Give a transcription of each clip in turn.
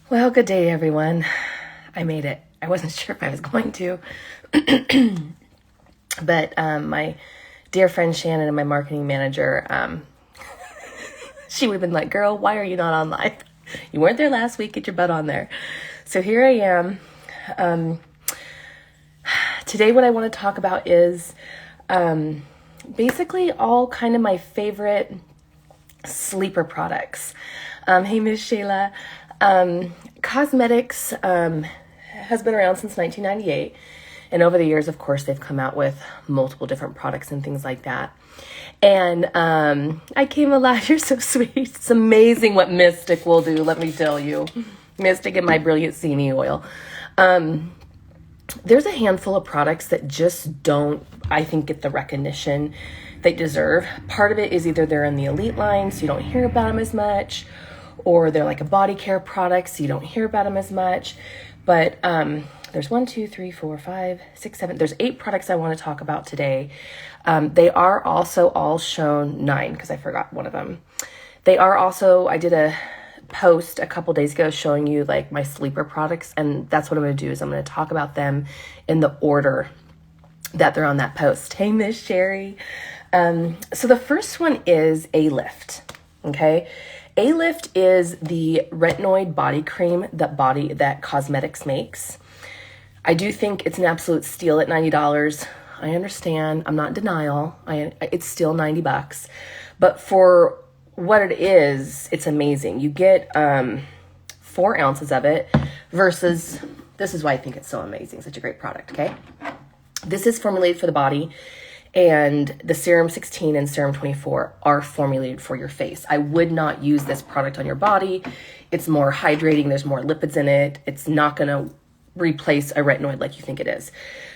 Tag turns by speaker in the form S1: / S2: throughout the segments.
S1: Well, good day, everyone. I made it. I wasn't sure if I was going to, but my dear friend Shannon and my marketing manager, she would have been like, girl, why are you not on live? You weren't there last week. Get your butt on there. So here I am. Today what I want to talk about is basically all kind of my favorite sleeper products. Hey, Miss Shayla. Cosmedix has been around since 1998, and over the years, of course, they've come out with multiple different products and things like that. And I came alive. You're so sweet. It's amazing what Mystic will do, let me tell you. Mystic and my Brilliant Seamy Oil. There's a handful of products that just don't, I think, get the recognition they deserve. Part of it is either they're in the elite line, so you don't hear about them as much, or they're like a body care product, so you don't hear about them as much. But there's 1, 2, 3, 4, 5, 6, 7. There's 8 products I want to talk about today. They are also all shown 9, because I forgot one of them. They are also, I did a post a couple days ago showing you like my sleeper products, and that's what I'm going to do is I'm going to talk about them in the order that they're on that post. Hey, Miss Sherry. So the first one is A-Lift, okay? A-Lift is the retinoid body cream that Cosmedix makes. I do think it's an absolute steal at $90. I understand. I'm not in denial. It's still $90. But for what it is, it's amazing. You get 4 ounces of it versus, this is why I think it's so amazing. Such a great product, okay? This is formulated for the body. And the Serum 16 and Serum 24 are formulated for your face. I would not use this product on your body. It's more hydrating. There's more lipids in it. It's not going to replace a retinoid like you think it is.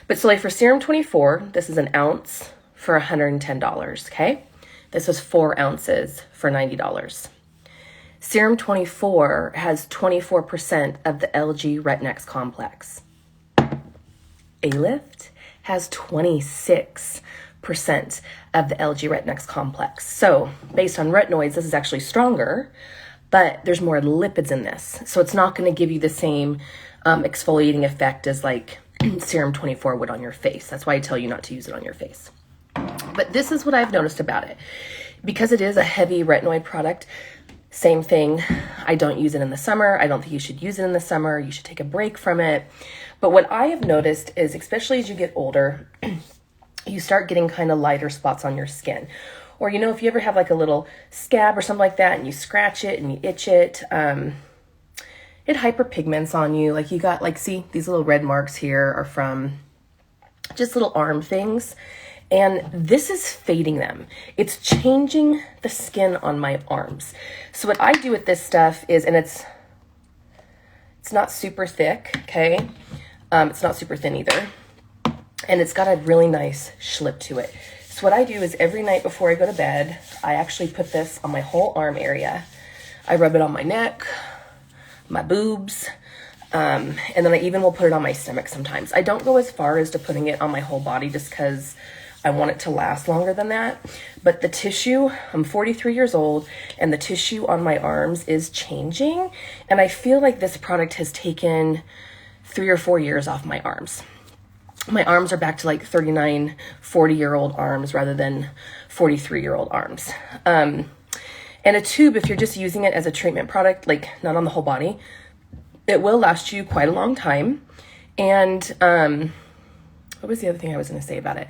S1: But so like for Serum 24, this is an ounce for $110, okay? This was 4 ounces for $90. Serum 24 has 24% of the LG retinex complex. A-Lift has 26% of the LG retinex complex. So based on retinoids, this is actually stronger, but there's more lipids in this. So it's not going to give you the same exfoliating effect as like Serum 24 would on your face. That's why I tell you not to use it on your face. But this is what I've noticed about it. Because it is a heavy retinoid product, same thing. I don't use it in the summer. I don't think you should use it in the summer. You should take a break from it. But what I have noticed is, especially as you get older, you start getting kind of lighter spots on your skin. Or, if you ever have like a little scab or something like that and you scratch it and you itch it, it hyperpigments on you. Like you got like, see, these little red marks here are from just little arm things. And this is fading them. It's changing the skin on my arms. So what I do with this stuff is, and it's not super thick, okay? It's not super thin either. And it's got a really nice schlip to it. So what I do is every night before I go to bed, I actually put this on my whole arm area. I rub it on my neck, my boobs, and then I even will put it on my stomach sometimes. I don't go as far as to putting it on my whole body just because I want it to last longer than that. But the tissue, I'm 43 years old, and the tissue on my arms is changing. And I feel like this product has taken 3 or 4 years off my arms. My arms are back to like 39, 40-year-old arms rather than 43-year-old arms. And a tube, if you're just using it as a treatment product, like not on the whole body, it will last you quite a long time. And what was the other thing I was going to say about it?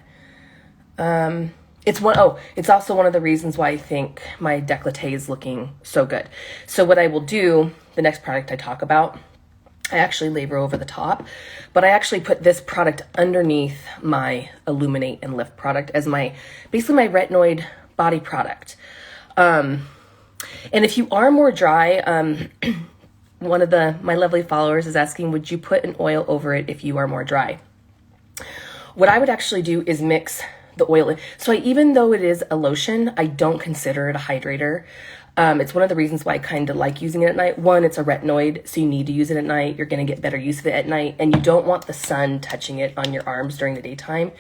S1: It's also one of the reasons why I think my décolleté is looking so good. So what I will do, the next product I talk about, I actually labor over the top, but I actually put this product underneath my Illuminate and Lift product as basically my retinoid body product. And if you are more dry, one of my lovely followers is asking, would you put an oil over it if you are more dry? What I would actually do is mix the oil. So even though it is a lotion, I don't consider it a hydrator. It's one of the reasons why I kind of like using it at night. One, it's a retinoid, so you need to use it at night. You're going to get better use of it at night, and you don't want the sun touching it on your arms during the daytime.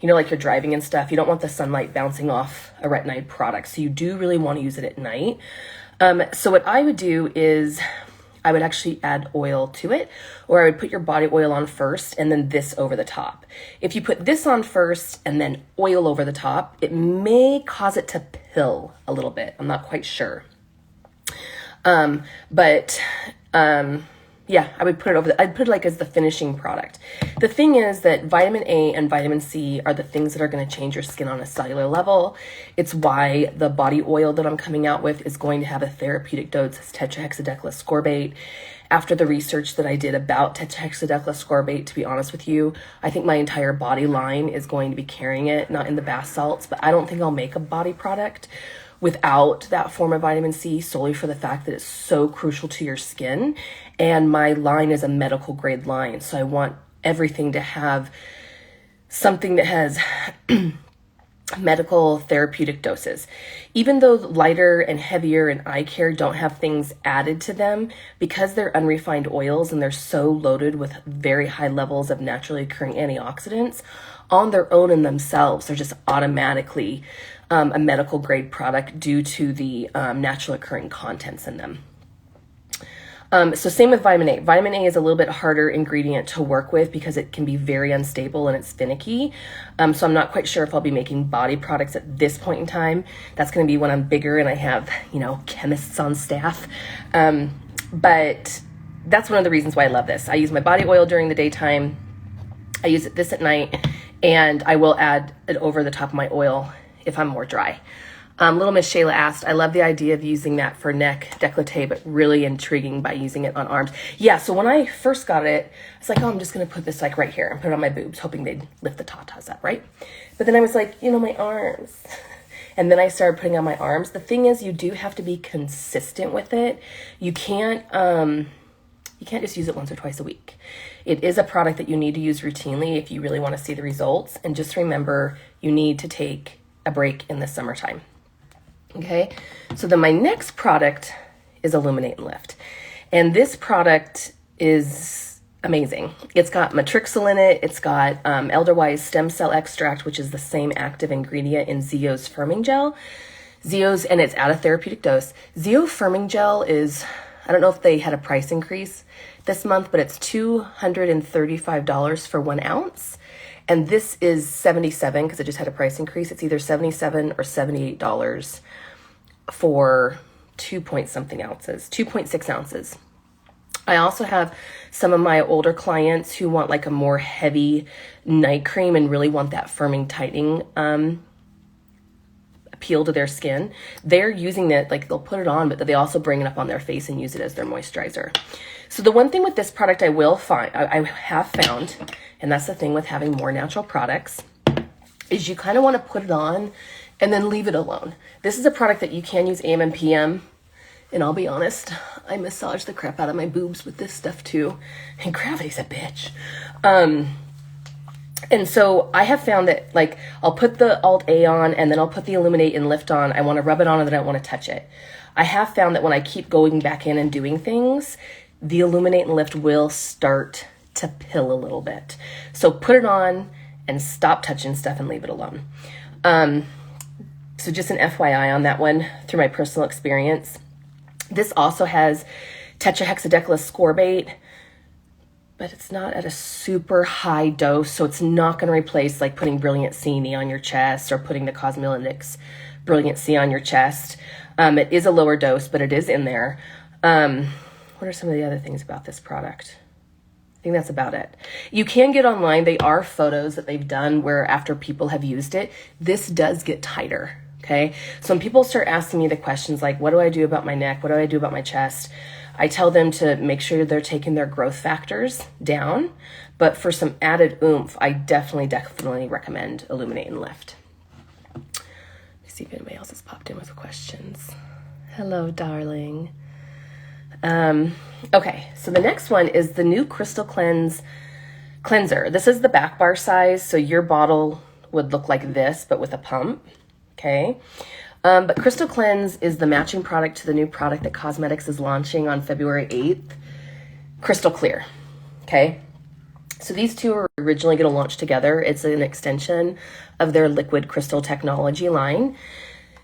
S1: Like you're driving and stuff, you don't want the sunlight bouncing off a retinoid product, so you do really want to use it at night. So what I would do is I would actually add oil to it, or I would put your body oil on first and then this over the top. If you put this on first and then oil over the top, it may cause it to pill a little bit. I'm not quite sure. Yeah, I would put it over, I'd put it like as the finishing product. The thing is that vitamin A and vitamin C are the things that are going to change your skin on a cellular level. It's why the body oil that I'm coming out with is going to have a therapeutic dose of tetrahexadecylascorbate. After the research that I did about tetrahexadecylascorbate, to be honest with you, I think my entire body line is going to be carrying it, not in the bath salts, but I don't think I'll make a body product without that form of vitamin C, solely for the fact that it's so crucial to your skin. And my line is a medical grade line, so I want everything to have something that has medical therapeutic doses. Even though lighter and heavier and eye care don't have things added to them, because they're unrefined oils and they're so loaded with very high levels of naturally occurring antioxidants, on their own in themselves, they're just automatically a medical grade product due to the natural occurring contents in them. So same with vitamin A. Vitamin A is a little bit harder ingredient to work with because it can be very unstable and it's finicky. So I'm not quite sure if I'll be making body products at this point in time. That's going to be when I'm bigger and I have, chemists on staff. But that's one of the reasons why I love this. I use my body oil during the daytime. I use this at night, and I will add it over the top of my oil if I'm more dry. Little Miss Shayla asked, I love the idea of using that for neck décolleté, but really intriguing by using it on arms. Yeah, so when I first got it, I was like, I'm just going to put this right here and put it on my boobs, hoping they'd lift the tatas up, right? But then I was like, my arms. And then I started putting on my arms. The thing is, you do have to be consistent with it. You can't just use it once or twice a week. It is a product that you need to use routinely if you really want to see the results. And just remember, you need to take a break in the summertime. Okay, so then my next product is Illuminate and Lift. And this product is amazing. It's got matrixyl in it. It's got elderwise stem cell extract, which is the same active ingredient in Zeo's firming gel. And it's at a therapeutic dose. Zeo firming gel is, I don't know if they had a price increase this month, but it's $235 for 1 ounce. And this is $77 because it just had a price increase. It's either $77 or $78 for 2.6 ounces. I also have some of my older clients who want like a more heavy night cream and really want that firming, tightening appeal to their skin. They're using it, like they'll put it on, but they also bring it up on their face and use it as their moisturizer. So the one thing with this product I have found, and that's the thing with having more natural products, is you kind of want to put it on and then leave it alone. This is a product that you can use AM and PM. And I'll be honest, I massage the crap out of my boobs with this stuff too. And gravity's a bitch. And so I have found that like I'll put the Alt A on and then I'll put the Illuminate and Lift on. I want to rub it on and then I don't want to touch it. I have found that when I keep going back in and doing things, the Illuminate and Lift will start to pill a little bit. So put it on and stop touching stuff and leave it alone. So just an FYI on that one through my personal experience. This also has tetrahexadecylascorbate, but it's not at a super high dose, so it's not going to replace like putting Brilliant C on your chest or putting the Cosmedix Brilliant C on your chest. It is a lower dose, but it is in there. What are some of the other things about this product? I think that's about it. You can get online. They are photos that they've done where after people have used it, this does get tighter. Okay. So when people start asking me the questions like, what do I do about my neck? What do I do about my chest? I tell them to make sure they're taking their growth factors down. But for some added oomph, I definitely recommend Illuminate and Lift. Let me see if anybody else has popped in with questions. Hello, darling. Okay, so the next one is the new Crystal Cleanser. This is the back bar size, so your bottle would look like this, but with a pump, okay? But Crystal Cleanse is the matching product to the new product that Cosmedix is launching on February 8th, Crystal Clear, okay? So these two are originally going to launch together. It's an extension of their liquid crystal technology line.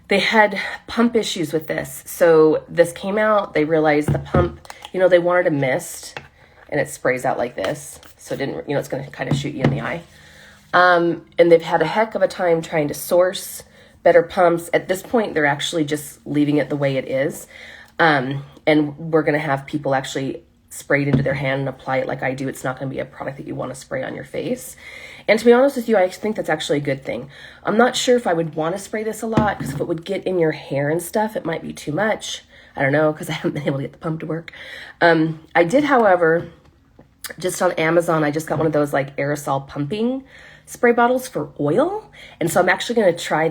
S1: they had pump issues with this. So this came out, they realized the pump, they wanted a mist, and it sprays out like this. So it didn't, it's going to kind of shoot you in the eye. And they've had a heck of a time trying to source better pumps. At this point, they're actually just leaving it the way it is. And we're going to have people actually spray it into their hand and apply it like I do. It's not going to be a product that you want to spray on your face. And to be honest with you, I think that's actually a good thing. I'm not sure if I would want to spray this a lot, because if it would get in your hair and stuff, it might be too much. I don't know, because I haven't been able to get the pump to work. I did, however, just on Amazon, I just got one of those like aerosol pumping spray bottles for oil. And so I'm actually going to try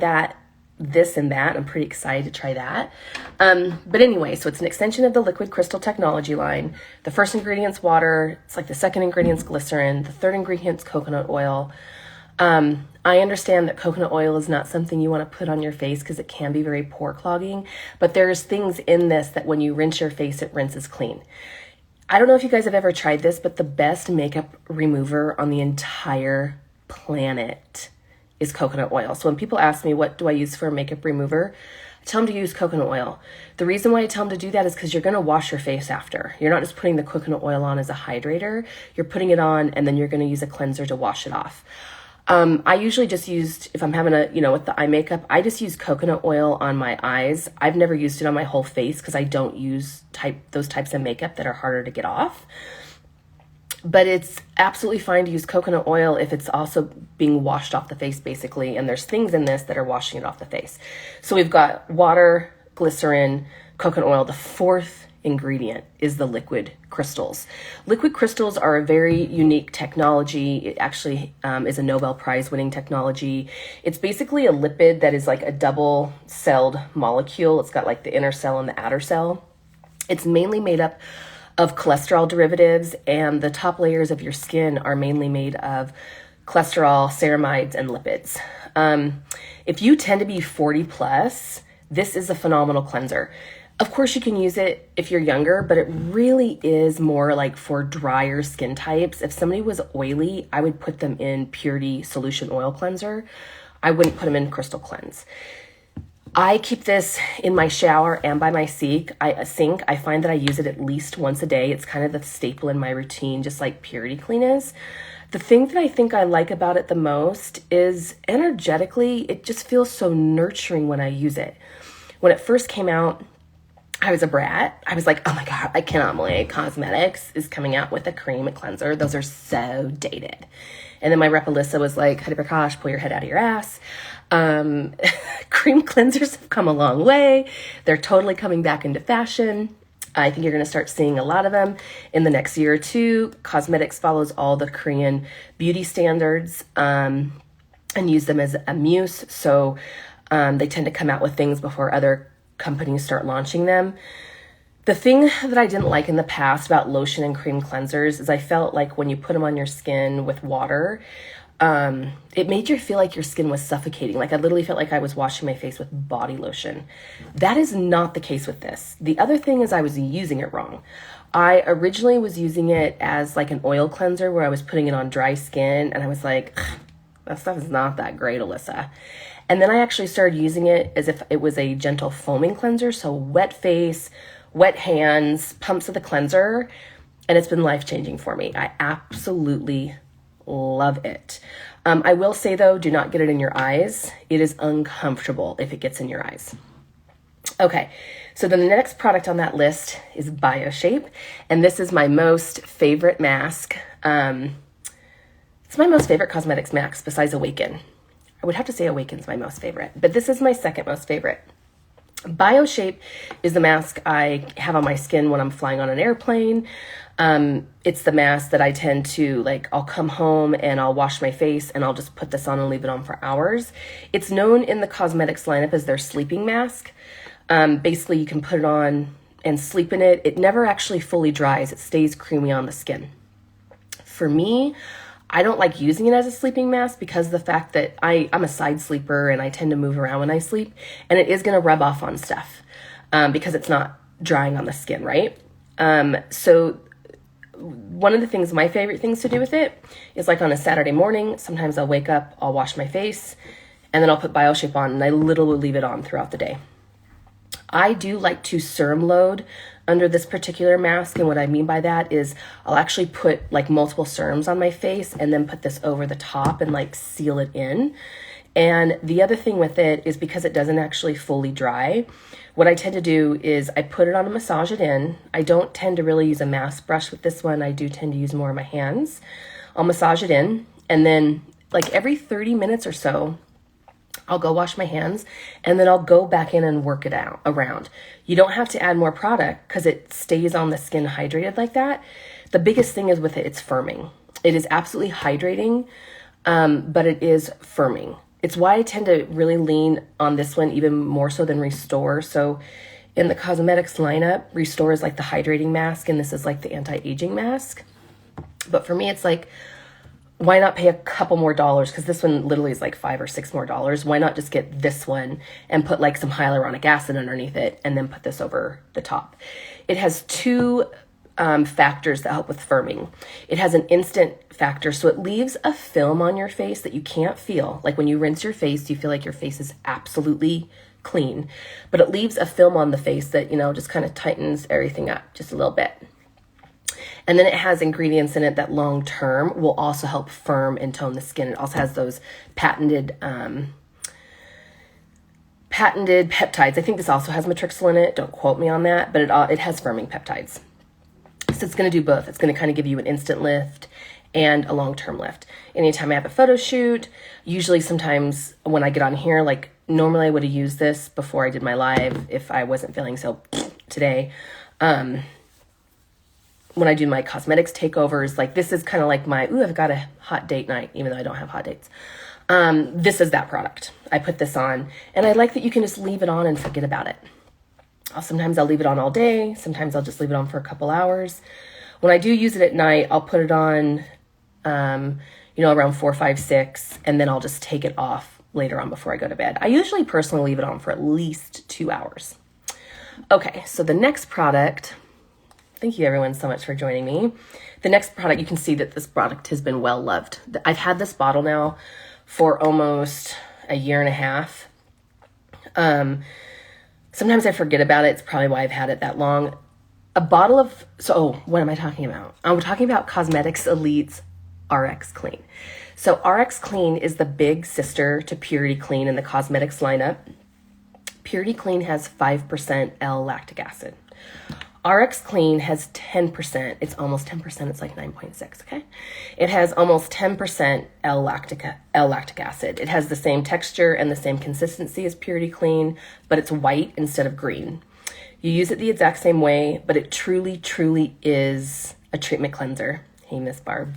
S1: this and that. I'm pretty excited to try that. But anyway, so it's an extension of the liquid crystal technology line. The first ingredient's water. It's like the second ingredient's glycerin. The third ingredient's coconut oil. I understand that coconut oil is not something you want to put on your face because it can be very pore clogging, but there's things in this that when you rinse your face, it rinses clean. I don't know if you guys have ever tried this, but the best makeup remover on the entire planet is coconut oil. So when people ask me, what do I use for a makeup remover? I tell them to use coconut oil. The reason why I tell them to do that is because you're going to wash your face after. You're not just putting the coconut oil on as a hydrator. You're putting it on and then you're going to use a cleanser to wash it off. I usually just used, if I'm having with the eye makeup, I just use coconut oil on my eyes. I've never used it on my whole face because I don't use those types of makeup that are harder to get off. But it's absolutely fine to use coconut oil if it's also being washed off the face, basically. And there's things in this that are washing it off the face. So we've got water, glycerin, coconut oil. The fourth ingredient is the liquid crystals. Liquid crystals are a very unique technology. It actually is a Nobel Prize winning technology. It's basically a lipid that is like a double-celled molecule. It's got like the inner cell and the outer cell. It's mainly made up of cholesterol derivatives, and the top layers of your skin are mainly made of cholesterol, ceramides, and lipids. If you tend to be 40 plus, this is a phenomenal cleanser. Of course, you can use it if you're younger, but it really is more like for drier skin types. If somebody was oily, I would put them in Purity Solution Oil Cleanser. I wouldn't put them in Crystal Cleanse. I keep this in my shower and by my sink. I find that I use it at least once a day. It's kind of the staple in my routine, just like Purity Clean is. The thing that I think I like about it the most is energetically, it just feels so nurturing when I use it. When it first came out, I was a brat. I was like, oh my God, I cannot believe Cosmedix is coming out with a cream cleanser. Those are so dated. And then my rep Alyssa was like, Hari Prakash, pull your head out of your ass. Cream cleansers have come a long way. They're totally coming back into fashion. I think you're going to start seeing a lot of them in the next year or two. Cosmedix follows all the Korean beauty standards and use them as a muse. So they tend to come out with things before other companies start launching them. The thing that I didn't like in the past about lotion and cream cleansers is I felt like when you put them on your skin with water, it made you feel like your skin was suffocating. Like I literally felt like I was washing my face with body lotion. That is not the case with this. The other thing is I was using it wrong. I originally was using it as like an oil cleanser where I was putting it on dry skin, and I was like, that stuff is not that great, Alyssa. And then I actually started using it as if it was a gentle foaming cleanser. So wet face, wet hands, pumps of the cleanser, and it's been life-changing for me. I absolutely love it. I will say though, do not get it in your eyes. It is uncomfortable if it gets in your eyes. Okay, so then the next product on that list is Bioshape, and this is my most favorite mask. It's my most favorite cosmetics mask besides Awaken. I would have to say Awaken's my most favorite, but this is my second most favorite. Bioshape is the mask I have on my skin when I'm flying on an airplane. It's the mask that I tend to, like, I'll come home and I'll wash my face and I'll just put this on and leave it on for hours. It's known in the Cosmedix lineup as their sleeping mask. Basically, you can put it on and sleep in it. It never actually fully dries. It stays creamy on the skin. For me, I don't like using it as a sleeping mask because of the fact that I'm a side sleeper and I tend to move around when I sleep, and it is going to rub off on stuff because it's not drying on the skin, right? So one of the things, my favorite things to do with it is like on a Saturday morning, sometimes I'll wake up, I'll wash my face, and then I'll put Bioshape on, and I literally leave it on throughout the day. I do like to serum load under this particular mask, and what I mean by that is I'll actually put like multiple serums on my face and then put this over the top and like seal it in. And the other thing with it is because it doesn't actually fully dry, what I tend to do is I put it on and massage it in. I don't tend to really use a mask brush with this one. I do tend to use more of my hands. I'll massage it in, and then like every 30 minutes or so, I'll go wash my hands, and then I'll go back in and work it out around. You don't have to add more product because it stays on the skin hydrated like that. The biggest thing is with it, it's firming. It is absolutely hydrating, but it is firming. It's why I tend to really lean on this one even more so than Restore. So in the Cosmedix lineup, Restore is like the hydrating mask, and this is like the anti-aging mask. But for me, it's like, why not pay a couple more dollars? Because this one literally is like $5 or $6 more. Why not just get this one and put like some hyaluronic acid underneath it and then put this over the top? It has two factors that help with firming. It has an instant factor, so it leaves a film on your face that you can't feel. Like when you rinse your face, you feel like your face is absolutely clean, but it leaves a film on the face that, you know, just kind of tightens everything up just a little bit. And then it has ingredients in it that long term will also help firm and tone the skin. It also has those patented peptides. I think this also has matrixyl in it. Don't quote me on that, but it has firming peptides. So it's going to do both. It's going to kind of give you an instant lift and a long-term lift. Anytime I have a photo shoot, usually sometimes when I get on here, like normally I would have used this before I did my live if I wasn't feeling so today. When I do my Cosmedix takeovers, like this is kind of like my, ooh, I've got a hot date night, even though I don't have hot dates. This is that product. I put this on, and I like that you can just leave it on and forget about it. Sometimes I'll leave it on all day. Sometimes I'll just leave it on for a couple hours. When I do use it at night, I'll put it on, around 4, 5, 6, and then I'll just take it off later on before I go to bed. I usually personally leave it on for at least 2 hours. Okay, so the next product, thank you everyone so much for joining me. The next product, you can see that this product has been well loved. I've had this bottle now for almost a year and a half. Sometimes I forget about it. It's probably why I've had it that long. A bottle of, what am I talking about? I'm talking about Cosmedix Elite's RX Clean. So RX Clean is the big sister to Purity Clean in the Cosmedix lineup. Purity Clean has 5% L-lactic acid. RX Clean has 10%. It's almost 10%. It's like 9.6, okay? It has almost 10% L-lactic acid. It has the same texture and the same consistency as Purity Clean, but it's white instead of green. You use it the exact same way, but it truly, truly is a treatment cleanser. Hey, Miss Barb.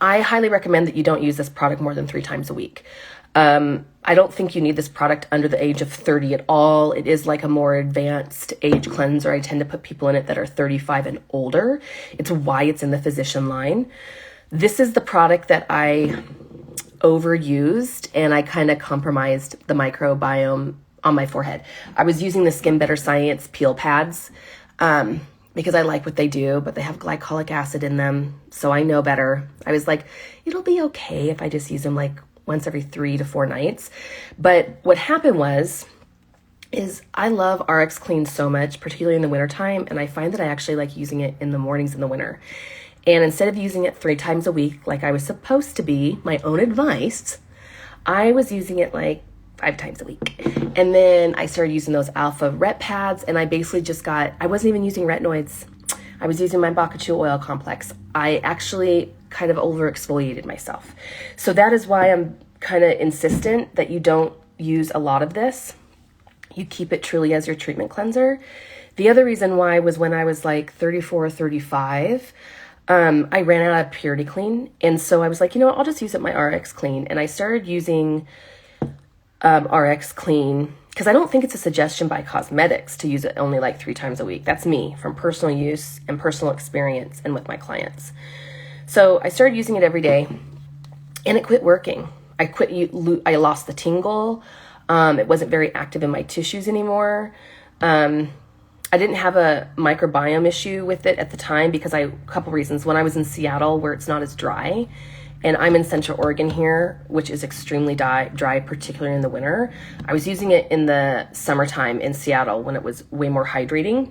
S1: I highly recommend that you don't use this product more than 3 times a week. I don't think you need this product under the age of 30 at all. It is like a more advanced age cleanser. I tend to put people in it that are 35 and older. It's why it's in the physician line. This is the product that I overused, and I kind of compromised the microbiome on my forehead. I was using the Skin Better Science peel pads because I like what they do, but they have glycolic acid in them, so I know better. I was like, it'll be okay if I just use them like once every 3 to 4 nights. But what happened is I love RX Clean so much, particularly in the wintertime, and I find that I actually like using it in the mornings in the winter. And instead of using it 3 times a week like I was supposed to be, my own advice, I was using it like 5 times a week. And then I started using those alpha ret pads, and I basically I wasn't even using retinoids. I was using my Bakuchiu oil complex. I actually kind of over exfoliated myself. So that is why I'm kind of insistent that you don't use a lot of this. You keep it truly as your treatment cleanser. The other reason why was when I was like 34 or 35, I ran out of Purity Clean. And so I was like, I'll just use it my RX Clean. And I started using RX Clean because I don't think it's a suggestion by Cosmedix to use it only like 3 times a week. That's me from personal use and personal experience and with my clients. So I started using it every day, and it quit working. I lost the tingle. It wasn't very active in my tissues anymore. I didn't have a microbiome issue with it at the time because a couple reasons. When I was in Seattle, where it's not as dry, And I'm in Central Oregon here, which is extremely dry, particularly in the winter. I was using it in the summertime in Seattle when it was way more hydrating.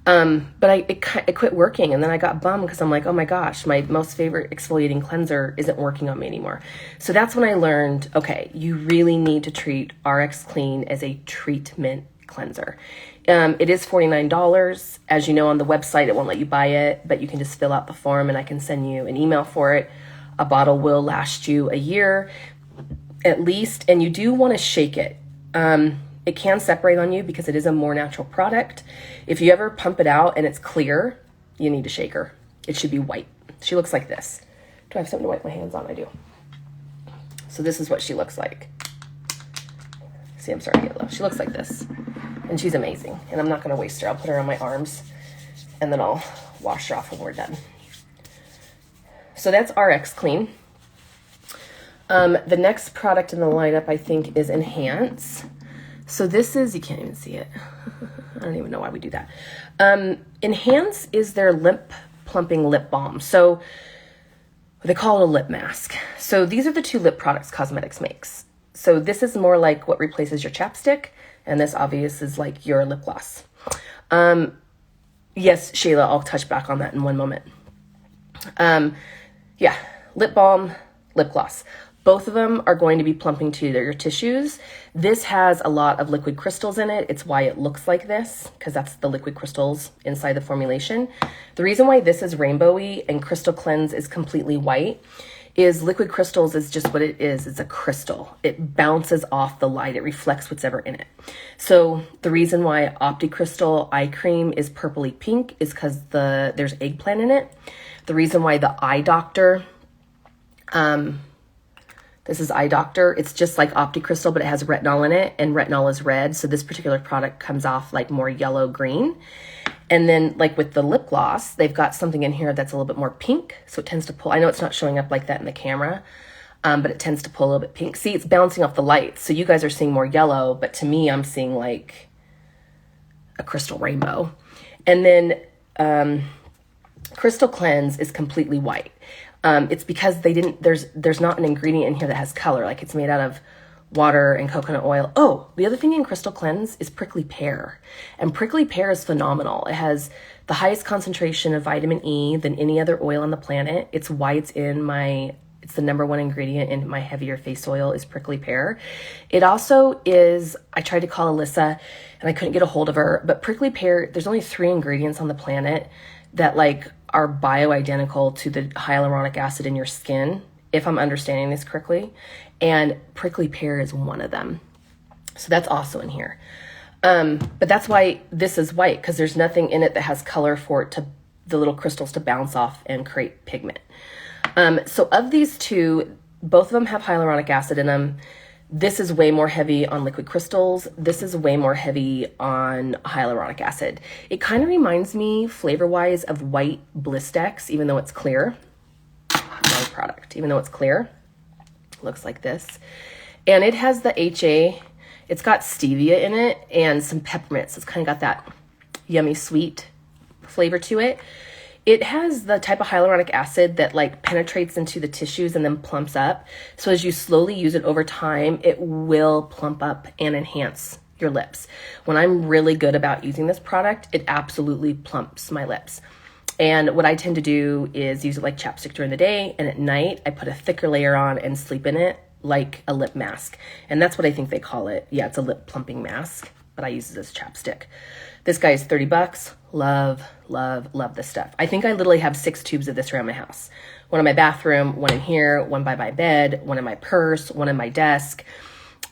S1: But it quit working, and then I got bummed because I'm like, oh my gosh, my most favorite exfoliating cleanser isn't working on me anymore. So that's when I learned, okay, you really need to treat RX Clean as a treatment cleanser. It is $49. As you know, on the website, it won't let you buy it, but you can just fill out the form and I can send you an email for it. A bottle will last you a year at least, and you do want to shake it. It can separate on you because it is a more natural product. If you ever pump it out and it's clear, you need to shake her. It should be white. She looks like this. Do I have something to wipe my hands on? I do. So this is what she looks like. See, I'm starting to get low. She looks like this. And she's amazing. And I'm not going to waste her. I'll put her on my arms and then I'll wash her off when we're done. So that's RX Clean. The next product in the lineup, I think, is Enhance. So this is, you can't even see it. I don't even know why we do that. Enhance is their lip plumping lip balm. So they call it a lip mask. So these are the two lip products Cosmedix makes. So this is more like what replaces your chapstick. And this obvious is like your lip gloss. Yes, Shayla, I'll touch back on that in one moment. Yeah, lip balm, lip gloss. Both of them are going to be plumping to your tissues. This has a lot of liquid crystals in it. It's why it looks like this, because that's the liquid crystals inside the formulation. The reason why this is rainbowy and Crystal Cleanse is completely white is liquid crystals is just what it is. It's a crystal. It bounces off the light. It reflects whatever in it. So the reason why OptiCrystal eye cream is purpley pink is because there's eggplant in it. The reason why the Eye Doctor, this is Eye Doctor. It's just like OptiCrystal, but it has retinol in it, and retinol is red. So this particular product comes off like more yellow-green. And then like with the lip gloss, they've got something in here that's a little bit more pink. So it tends to pull. I know it's not showing up like that in the camera, but it tends to pull a little bit pink. See, it's bouncing off the light. So you guys are seeing more yellow, but to me, I'm seeing like a crystal rainbow. And then Crystal Cleanse is completely white. It's because there's not an ingredient in here that has color. Like it's made out of water and coconut oil. Oh, the other thing in Crystal Cleanse is prickly pear. And prickly pear is phenomenal. It has the highest concentration of vitamin E than any other oil on the planet. It's why it's the #1 ingredient in my heavier face oil is prickly pear. It also is, I tried to call Alyssa and I couldn't get a hold of her, but prickly pear, there's only 3 ingredients on the planet that like are bioidentical to the hyaluronic acid in your skin, if I'm understanding this correctly. And prickly pear is one of them. So that's also in here. But that's why this is white, because there's nothing in it that has color for it the little crystals to bounce off and create pigment. So of these two, both of them have hyaluronic acid in them. This is way more heavy on liquid crystals. This is way more heavy on hyaluronic acid. It kind of reminds me flavor-wise of white Blistex, even though it's clear. My product, even though it's clear. Looks like this. And it has the HA. It's got stevia in it and some peppermint. So it's kind of got that yummy sweet flavor to it. It has the type of hyaluronic acid that like penetrates into the tissues and then plumps up. So as you slowly use it over time, it will plump up and enhance your lips. When I'm really good about using this product, it absolutely plumps my lips. And what I tend to do is use it like chapstick during the day, and at night I put a thicker layer on and sleep in it like a lip mask. And that's what I think they call it. Yeah, it's a lip plumping mask, but I use it as chapstick. This guy is $30. Love, love, love this stuff. I think I literally have 6 tubes of this around my house. One in my bathroom, one in here, one by my bed, one in my purse, one in my desk.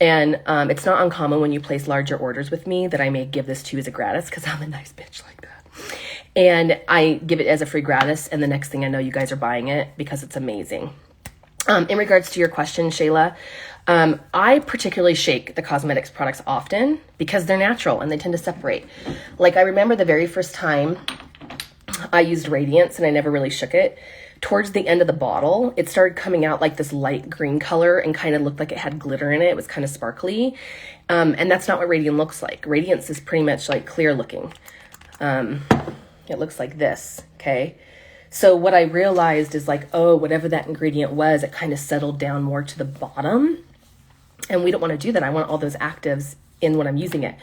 S1: And it's not uncommon when you place larger orders with me that I may give this to you as a gratis, because I'm a nice bitch like that. And I give it as a free gratis, and the next thing I know, you guys are buying it because it's amazing. In regards to your question, Shayla, I particularly shake the Cosmedix products often because they're natural and they tend to separate. Like I remember the very first time I used Radiance and I never really shook it. Towards the end of the bottle, it started coming out like this light green color and kind of looked like it had glitter in it. It was kind of sparkly. And that's not what Radiant looks like. Radiance is pretty much like clear looking. It looks like this, okay? So what I realized is like, oh, whatever that ingredient was, it kind of settled down more to the bottom. And we don't want to do that. I want all those actives in when I'm using it.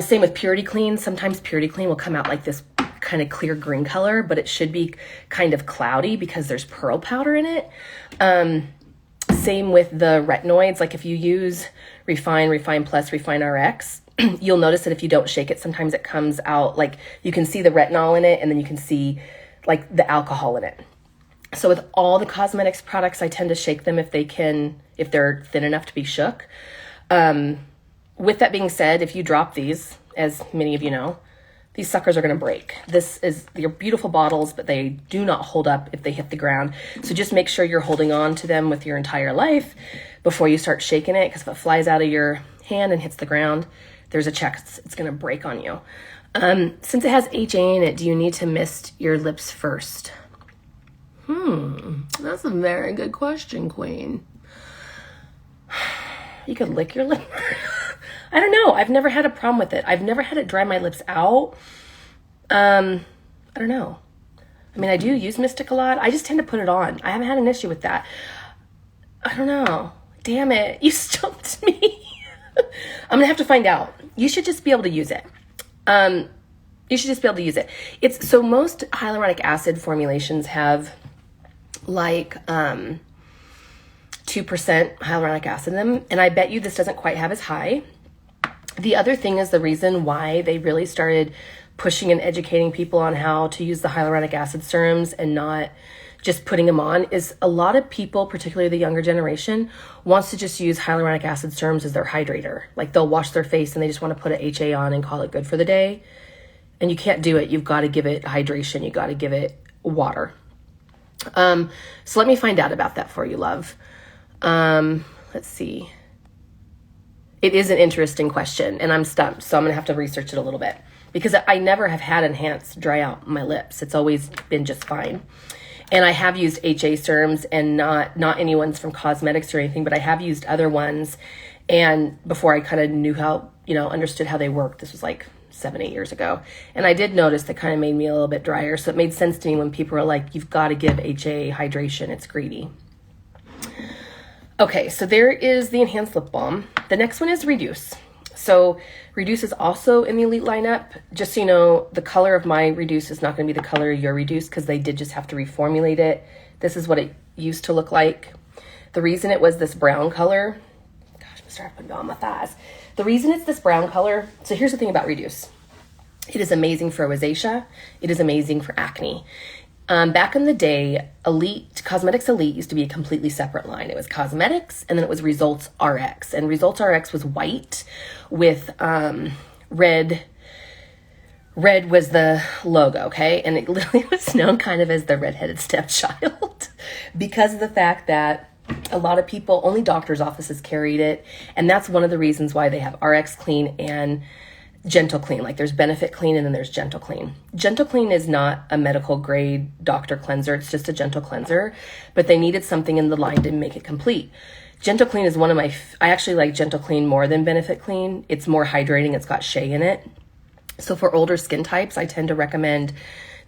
S1: Same with Purity Clean. Sometimes Purity Clean will come out like this kind of clear green color, but it should be kind of cloudy because there's pearl powder in it. Same with the retinoids. Like if you use Refine Plus, Refine RX, you'll notice that if you don't shake it, sometimes it comes out like you can see the retinol in it, and then you can see like the alcohol in it. So with all the Cosmedix products, I tend to shake them if they're thin enough to be shook. With that being said, if you drop these, as many of you know, these suckers are going to break. They're beautiful bottles, but they do not hold up if they hit the ground. So just make sure you're holding on to them with your entire life before you start shaking it, because if it flies out of your hand and hits the ground, there's a chance it's going to break on you. Since it has HA in it, do you need to mist your lips first? That's a very good question, Queen. You could lick your lip. I don't know. I've never had a problem with it. I've never had it dry my lips out. I don't know. I mean, I do use Mystic a lot. I just tend to put it on. I haven't had an issue with that. I don't know. Damn it. You stumped me. I'm going to have to find out. You should just be able to use it. So most hyaluronic acid formulations have like 2% hyaluronic acid in them. And I bet you this doesn't quite have as high. The other thing is the reason why they really started pushing and educating people on how to use the hyaluronic acid serums and not just putting them on is a lot of people, particularly the younger generation, wants to just use hyaluronic acid serums as their hydrator. Like they'll wash their face and they just want to put an HA on and call it good for the day. And you can't do it. You've got to give it hydration. You got to give it water. So let me find out about that for you, love. Let's see. It is an interesting question and I'm stumped. So I'm going to have to research it a little bit because I never have had Enhance dry out my lips. It's always been just fine. And I have used HA serums and not any ones from Cosmedix or anything, but I have used other ones. And before I kind of knew how, understood how they worked, this was like 7-8 years ago. And I did notice that kind of made me a little bit drier. So it made sense to me when people are like, you've got to give HA hydration. It's greedy. Okay, so there is the Enhanced Lip Balm. The next one is Reduce. So Reduce is also in the Elite lineup. Just so you know, the color of my Reduce is not going to be the color of your Reduce because they did just have to reformulate it. This is what it used to look like. The reason it was this brown color, gosh, I'm going to start putting it on my thighs. The reason it's this brown color, so here's the thing about Reduce. It is amazing for rosacea. It is amazing for acne. Back in the day, Cosmedix Elite used to be a completely separate line. It was Cosmedix, and then it was Results RX. And Results RX was white with red. Red was the logo, okay? And it literally was known kind of as the redheaded stepchild because of the fact that a lot of people, only doctors' offices carried it. And that's one of the reasons why they have RX Clean and Gentle Clean. Like there's Benefit Clean and then there's Gentle Clean. Gentle Clean is not a medical grade doctor cleanser. It's just a gentle cleanser, but they needed something in the line to make it complete. Gentle Clean is one of I actually like Gentle Clean more than Benefit Clean. It's more hydrating. It's got shea in it. So for older skin types, I tend to recommend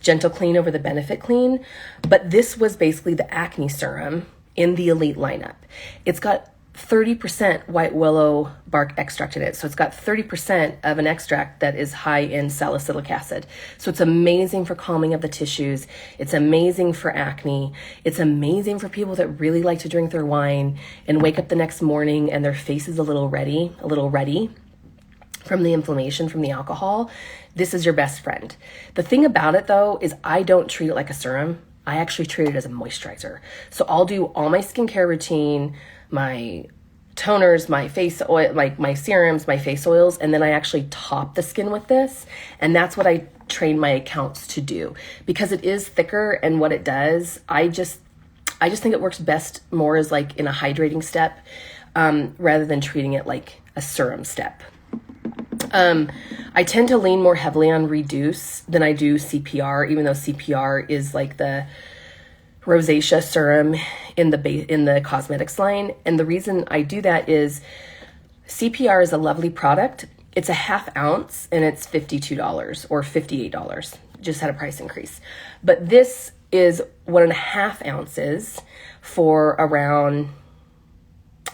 S1: Gentle Clean over the Benefit Clean, but this was basically the acne serum in the Elite lineup. It's got 30% white willow bark extract in it. So it's got 30% of an extract that is high in salicylic acid. So it's amazing for calming of the tissues. It's amazing for acne. It's amazing for people that really like to drink their wine and wake up the next morning and their face is a little ruddy from the inflammation from the alcohol. This is your best friend. The thing about it though is I don't treat it like a serum. I actually treat it as a moisturizer. So I'll do all my skincare routine, my toners, my face oil, my serums, my face oils, and then I actually top the skin with this. And that's what I train my accounts to do because it is thicker and what it does, I just think it works best more as like in a hydrating step rather than treating it like a serum step. I tend to lean more heavily on Reduce than I do CPR, even though CPR is like the rosacea serum in the Cosmedix line. And the reason I do that is CPR is a lovely product. It's a half ounce and it's $52 or $58. just had a price increase. But this is 1.5 ounces for around,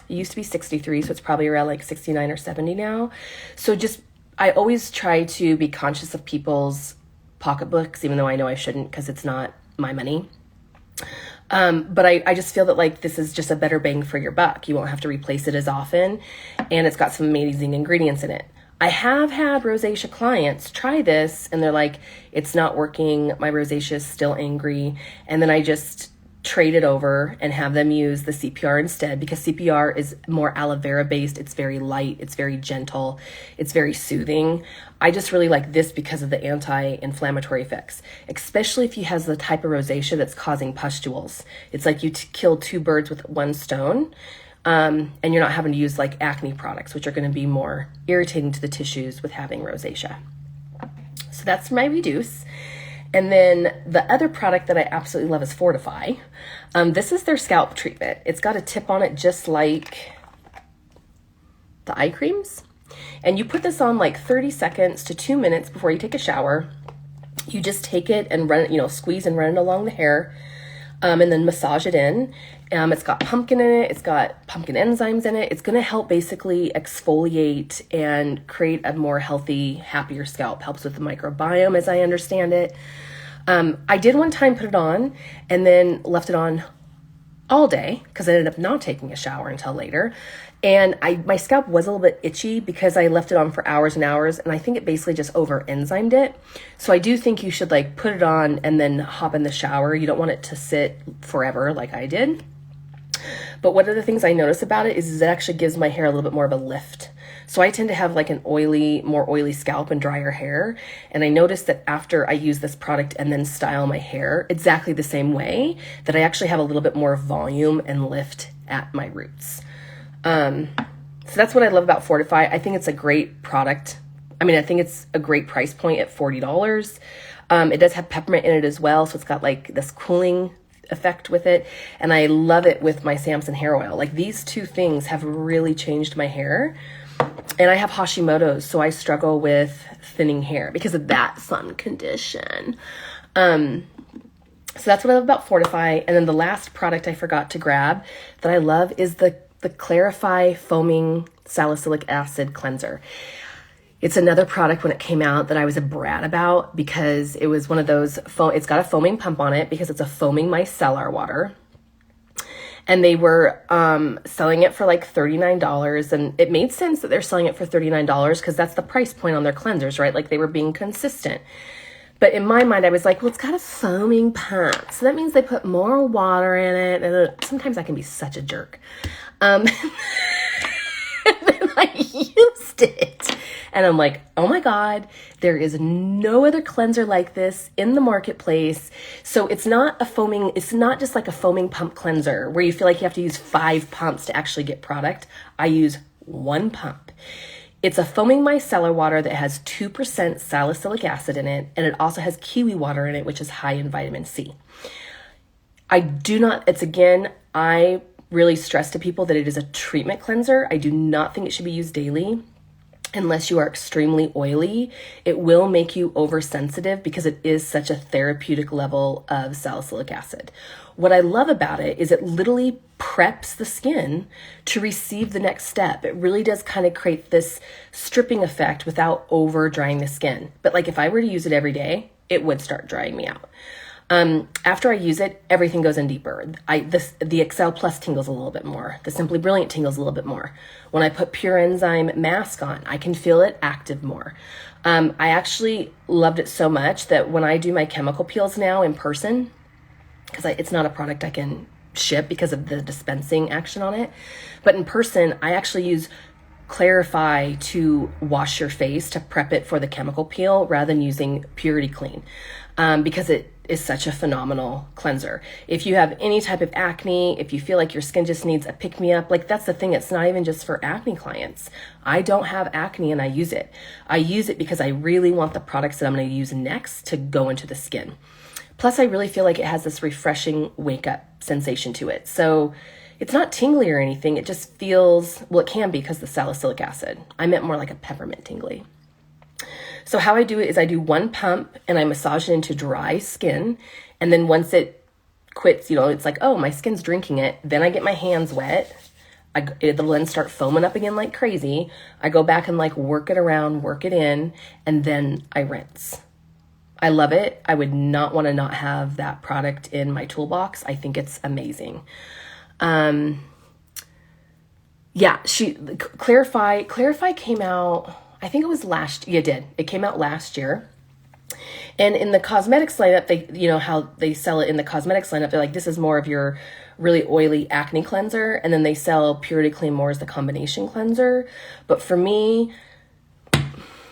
S1: it used to be 63, so it's probably around like 69 or 70 now. So just, I always try to be conscious of people's pocketbooks, even though I know I shouldn't because it's not my money. But I just feel that like this is just a better bang for your buck. You won't have to replace it as often, and it's got some amazing ingredients in it. I have had rosacea clients try this and they're like, it's not working. My rosacea is still angry. And then I just trade it over and have them use the CPR instead, because CPR is more aloe vera based. It's very light. It's very gentle. It's very soothing. I just really like this because of the anti-inflammatory effects, especially if you have the type of rosacea that's causing pustules. It's like you kill two birds with one stone. And you're not having to use like acne products, which are going to be more irritating to the tissues with having rosacea. So that's my reduce. And then the other product that I absolutely love is Fortify. This is their scalp treatment. It's got a tip on it just like the eye creams. And you put this on like 30 seconds to 2 minutes before you take a shower. You just take it and run it, squeeze and run it along the hair. And then massage it in. It's got pumpkin in it. It's got pumpkin enzymes in it. It's going to help basically exfoliate and create a more healthy, happier scalp. Helps with the microbiome, as I understand it. I did one time put it on and then left it on all day because I ended up not taking a shower until later. And my scalp was a little bit itchy because I left it on for hours and hours, and I think it basically just over-enzymed it. So I do think you should like put it on and then hop in the shower. You don't want it to sit forever like I did. But one of the things I notice about it is it actually gives my hair a little bit more of a lift. So I tend to have like more oily scalp and drier hair. And I noticed that after I use this product and then style my hair exactly the same way, that I actually have a little bit more volume and lift at my roots. So that's what I love about Fortify. I think it's a great product. I think it's a great price point at $40. It does have peppermint in it as well. So it's got like this cooling effect with it. And I love it with my Samson hair oil. Like these two things have really changed my hair. And I have Hashimoto's, so I struggle with thinning hair because of that sun condition. So that's what I love about Fortify. And then the last product I forgot to grab that I love is the Clarify Foaming Salicylic Acid Cleanser. It's another product when it came out that I was a brat about because it was one of those, it's got a foaming pump on it because it's a foaming myceller water. And they were selling it for like $39. And it made sense that they're selling it for $39 because that's the price point on their cleansers, right? Like they were being consistent. But in my mind, I was like, well, it's got a foaming pump. So that means they put more water in it. And sometimes I can be such a jerk. And then I used it. And I'm like, oh my God, there is no other cleanser like this in the marketplace. So it's not just like a foaming pump cleanser where you feel like you have to use 5 pumps to actually get product. I use 1 pump. It's a foaming micellar water that has 2% salicylic acid in it, and it also has kiwi water in it, which is high in vitamin C. I really stress to people that it is a treatment cleanser. I do not think it should be used daily unless you are extremely oily. It will make you oversensitive because it is such a therapeutic level of salicylic acid. What I love about it is it literally preps the skin to receive the next step. It really does kind of create this stripping effect without over drying the skin. But like if I were to use it every day, it would start drying me out. After I use it, everything goes in deeper. The Excel Plus tingles a little bit more. The Simply Brilliant tingles a little bit more. When I put Pure Enzyme mask on, I can feel it active more. I actually loved it so much that when I do my chemical peels now in person, because it's not a product I can ship because of the dispensing action on it, but in person, I actually use Clarify to wash your face to prep it for the chemical peel rather than using Purity Clean, because it is such a phenomenal cleanser. If you have any type of acne, if you feel like your skin just needs a pick-me-up, like that's the thing, it's not even just for acne clients. I don't have acne and I use it. I use it because I really want the products that I'm going to use next to go into the skin. Plus, I really feel like it has this refreshing wake-up sensation to it. So it's not tingly or anything. It just feels, well, it can be because of the salicylic acid. I meant more like a peppermint tingly. So how I do it is I do one pump and I massage it into dry skin. And then once it quits, you know, it's like, oh, my skin's drinking it. Then I get my hands wet. The lens start foaming up again like crazy. I go back and like work it around, work it in, and then I rinse. I love it. I would not want to not have that product in my toolbox. I think it's amazing. Yeah, Clarify came out, I think it was it came out last year. And in the Cosmedix lineup, they, you know how they sell it in the Cosmedix lineup, they're like, this is more of your really oily acne cleanser. And then they sell Purity Clean more as the combination cleanser. But for me,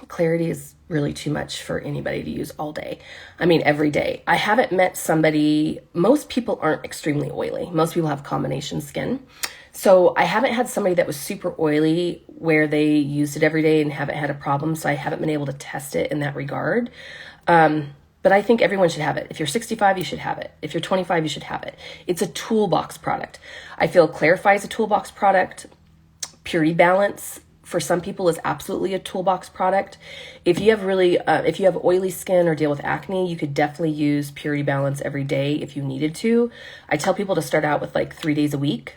S1: Clarity is really too much for anybody to use all day. I mean, every day. I haven't met somebody, most people aren't extremely oily. Most people have combination skin. So I haven't had somebody that was super oily where they used it every day and haven't had a problem. So I haven't been able to test it in that regard. But I think everyone should have it. If you're 65, you should have it. If you're 25, you should have it. It's a toolbox product. I feel Clarify is a toolbox product. Purity Balance for some people is absolutely a toolbox product. If you have if you have oily skin or deal with acne, you could definitely use Purity Balance every day if you needed to. I tell people to start out with like 3 days a week.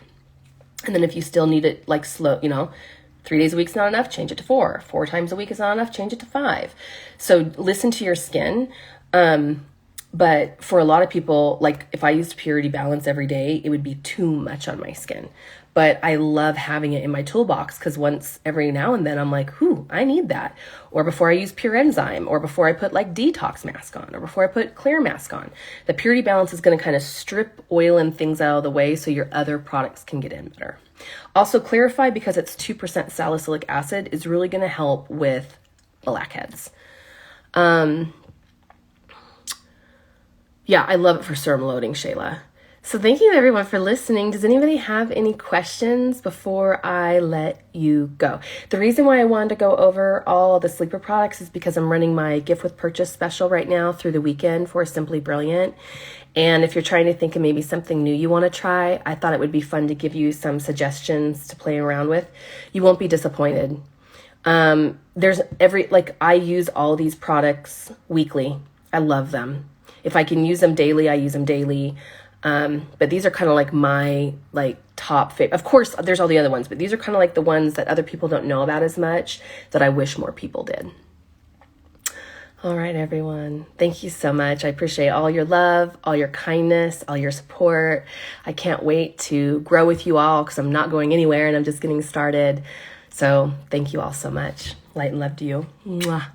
S1: And then if you still need it like slow, you know, 3 days a week's not enough, change it to 4. 4 times a week is not enough, change it to 5. So listen to your skin. But for a lot of people, like if I used Purity Balance every day, it would be too much on my skin. But I love having it in my toolbox because once every now and then I'm like, I need that. Or before I use Pure Enzyme, or before I put like detox mask on, or before I put clear mask on. The Purity Balance is going to kind of strip oil and things out of the way so your other products can get in better. Also Clarify, because it's 2% salicylic acid, is really going to help with blackheads. Yeah, I love it for serum loading, Shayla. So thank you everyone for listening. Does anybody have any questions before I let you go? The reason why I wanted to go over all the sleeper products is because I'm running my gift with purchase special right now through the weekend for Simply Brilliant. And if you're trying to think of maybe something new you want to try, I thought it would be fun to give you some suggestions to play around with. You won't be disappointed. I use all these products weekly. I love them. If I can use them daily, I use them daily. But these are kind of like my top favorite. Of course, there's all the other ones, but these are kind of like the ones that other people don't know about as much that I wish more people did. All right, everyone. Thank you so much. I appreciate all your love, all your kindness, all your support. I can't wait to grow with you all because I'm not going anywhere and I'm just getting started. So thank you all so much. Light and love to you. Mwah.